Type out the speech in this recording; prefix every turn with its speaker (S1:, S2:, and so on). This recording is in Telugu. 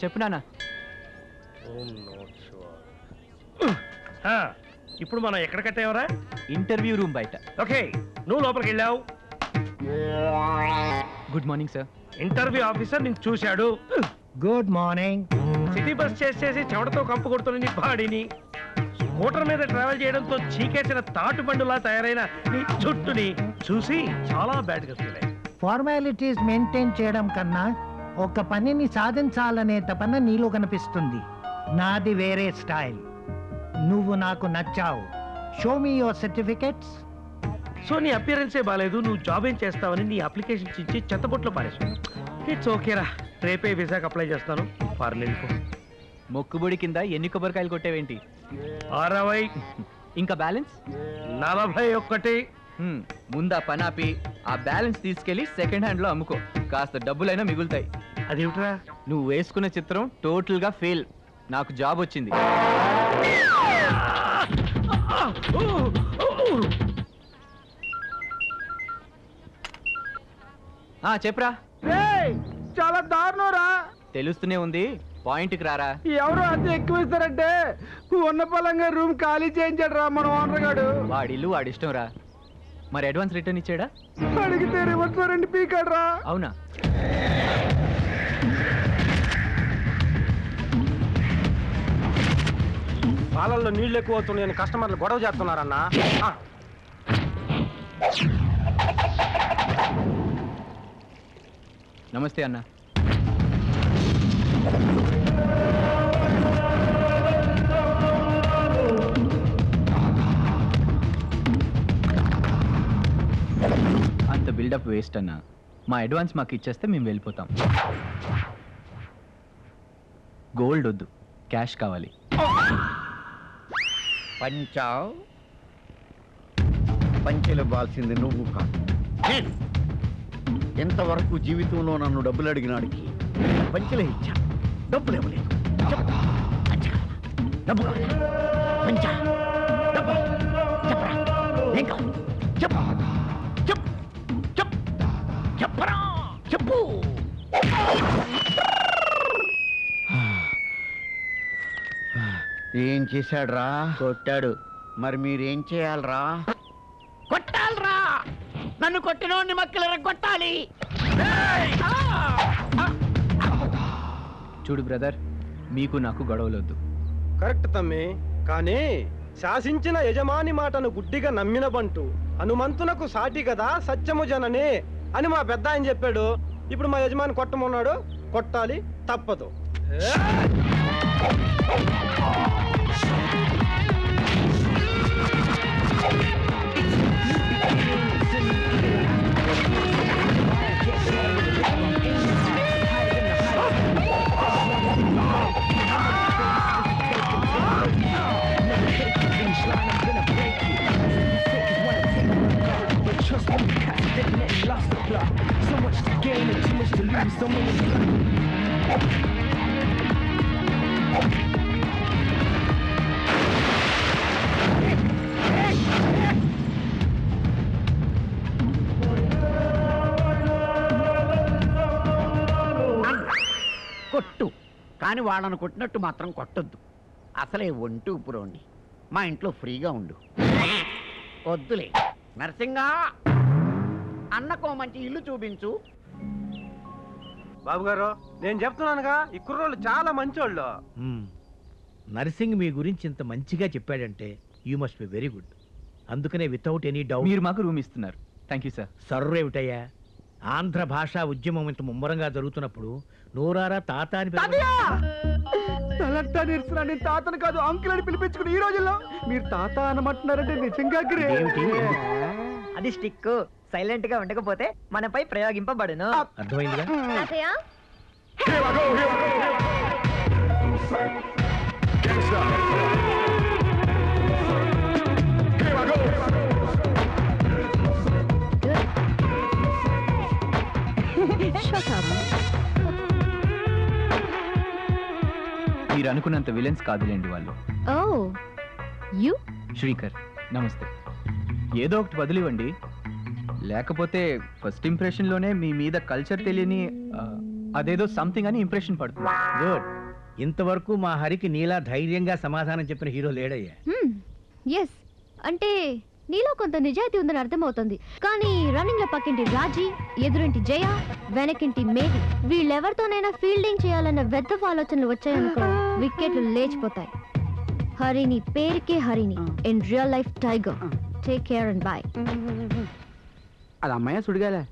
S1: చెప్పు నాన్న.
S2: ఇప్పుడు మనం ఎక్కడ కట్టావరా?
S1: ఇంటర్వ్యూ రూమ్ బయట.
S2: ఓకే, నువ్వు లోపలికి వెళ్ళావు.
S1: Good morning sir.
S2: Interview officer నిన్ను చూశాడు.
S3: Good morning.
S2: సిటీ బస్ చేసేసి చెమటతో కంపు కొడుతున్న నీ బాడీని, స్కూటర్ మీద ట్రావెల్ చేయడంతో చీకేసిన తాటుబండులా తయారైన నీ జుట్టుని చూసి చాలా బ్యాడ్ గా ఫీల్ అయ్యి.
S3: ఫార్మాలిటీస్ మెయింటైన్ చేయడం కన్నా ఒక పనిని సాధించాలనే తపన నీలో కనిపిస్తుంది. నాది వేరే స్టైల్. నువ్వు నాకు నచ్చావు. Show me your certificates.
S2: So నీ అపియరెన్సే బాలేదు, నువ్వు జాబ్ ఏం చేస్తావని నీ అప్లికేషన్ ఇచ్చి చెత్తబొట్లో పారేసాను. ఇట్స్ ఓకేరా, రేపే వీసాకి అప్లై చేస్తాను. ఫారెన్ వెళ్ళిపో.
S1: మొక్కుబడి కింద ఎన్ని కొబ్బరికాయలు కొట్టేవేంటి?
S2: 60.
S1: ఇంకా బ్యాలెన్స్
S2: 41.
S1: ముందా పనాపి ఆ బ్యాలెన్స్ తీసుకెళ్లి సెకండ్ హ్యాండ్ లో అమ్ముకో, కాస్త డబ్బులైనా మిగులుతాయి.
S2: అదేమిట్రా?
S1: నువ్వు వేసుకున్న చిత్రం టోటల్ గా ఫెయిల్. నాకు జాబ్ వచ్చింది. చెప్పరా.
S4: చాలా దారుణం రా.
S1: తెలుస్తూనే ఉంది, పాయింట్కి రారా.
S4: ఎవరు అంత ఎక్కువ ఇస్తారంటే ఉన్న పలంగా రూమ్ ఖాళీ చేయించాడు రా మన ఓనర్ గాడు.
S1: వాడి ఇల్లు వాడి ఇష్టం రా. మరి అడ్వాన్స్ రిటర్న్ ఇచ్చాడా?
S4: అడిగితే రివర్స్ వారంటీ పీకాడు రా.
S1: అవునా?
S4: పాలల్లో నీళ్లు ఎక్కువ అవుతున్నాయని కస్టమర్లు గొడవ చేస్తున్నారన్నా.
S1: నమస్తే అన్న. అంత బిల్డప్ వేస్ట్ అన్న. మా అడ్వాన్స్ మాకు ఇచ్చేస్తే మేము వెళ్ళిపోతాం. గోల్డ్ వద్దు, క్యాష్ కావాలి.
S5: పంచెలు బాల్సింది నువ్వు కాదు. ఎంతవరకు జీవితంలో నన్ను డబ్బులు అడిగినాడికి పంచెలే ఇచ్చా, డబ్బులు ఇవ్వలేదు. డబ్బు పంచా డబ్బు చెప్పరా, ఏం కాదు చెప్పు చెప్పు చెప్పు చెప్పరా చెప్పు. ఏం చేశాడ్రా?
S1: కొట్టాడు.
S5: మరి మీరేం చేయాలరా? కొట్టాలరా. నన్ను కొట్టినోడిని మక్కలరా కొట్టాలి.
S1: చూడు బ్రదర్, మీకు నాకు గొడవలొద్దు.
S4: కరెక్ట్ తమ్మి, కానీ శాసించిన యజమాని మాటను గుడ్డిగా నమ్మిన బంటు హనుమంతునకు సాటి కదా సత్యము జనని అని మా పెద్ద ఆయన చెప్పాడు. ఇప్పుడు మా యజమాని కొట్టమన్నాడు, కొట్టాలి, తప్పదు.
S5: కొట్టు, కానీ వాళ్ళను కొట్టినట్టు మాత్రం కొట్టొద్దు. అసలే ఒంటూ పురోండి. మా ఇంట్లో ఫ్రీగా ఉండు. వద్దులే నరసింగా, అన్నకో మంచి ఇల్లు చూపించు.
S4: బాబు గారు, నేను చెప్తున్నానుగా, ఈ కుర్రోళ్ళు చాలా మంచోళ్ళు.
S6: నర్సింగ్ మీ గురించి ఇంత మంచిగా చెప్పాడంటే you must be very good. అందుకనే వితౌట్ ఎనీ డౌట్
S1: మీరు మాకు రూమ్ ఇస్తున్నారు. Thank you sir.
S6: సర్రేమిటయ్యా, ఆంధ్ర భాషా ఉద్యమం ఇంత ముమ్మరంగా జరుగుతున్నప్పుడు నోరారా తాత అని
S4: తలంతా నిరుస్తున్నా. నేను తాతను కాదు అంకుల్ అని పిలిపించుకుని ఈ రోజుల్లో మీరు తాత అనమంటున్నారంటే నిజంగా
S6: ఏమిటి?
S7: అది స్టిక్ సైలెంట్ గా ఉండకపోతే మనపై ప్రయోగింపబడును.
S6: అర్థమైందిగా?
S1: మీరు అనుకున్నంత విలన్స్ కాదులేండి వాళ్ళు. శ్రీకర్ నమస్తే. ఏదో ఒకటి వదిలివ్వండి, లేకపోతే ఫస్ట్ ఇంప్రెషన్ లోనే మీ మీద కల్చర్ తెలియని అదేదో సంథింగ్ అని ఇంప్రెషన్ పడుతుంది.
S6: గుడ్. ఇంతవరకు మా హరికి నీలా ధైర్యంగా సమాధానం చెప్పిన హీరో లేడయ్యా.
S8: ఎస్ అంటే నీలో కొంత నిజాయితీ ఉందని అర్థమవుతుంది. కానీ రన్నింగ్ లో పక్కింటి రాజీ, ఎదురింటి జయ, వెనకింటి మేఘి వీళ్ళెవరితోనైనా ఫీల్డింగ్ చేయాలన్న వెద్దఫ ఆలోచనలు వచ్చాయనుకో వికెట్లు లేచిపోతాయి. హరిని పేరుకే Harini, in real life tiger. Take care and bye.
S1: అది అమ్మాయి సుడిగాలే.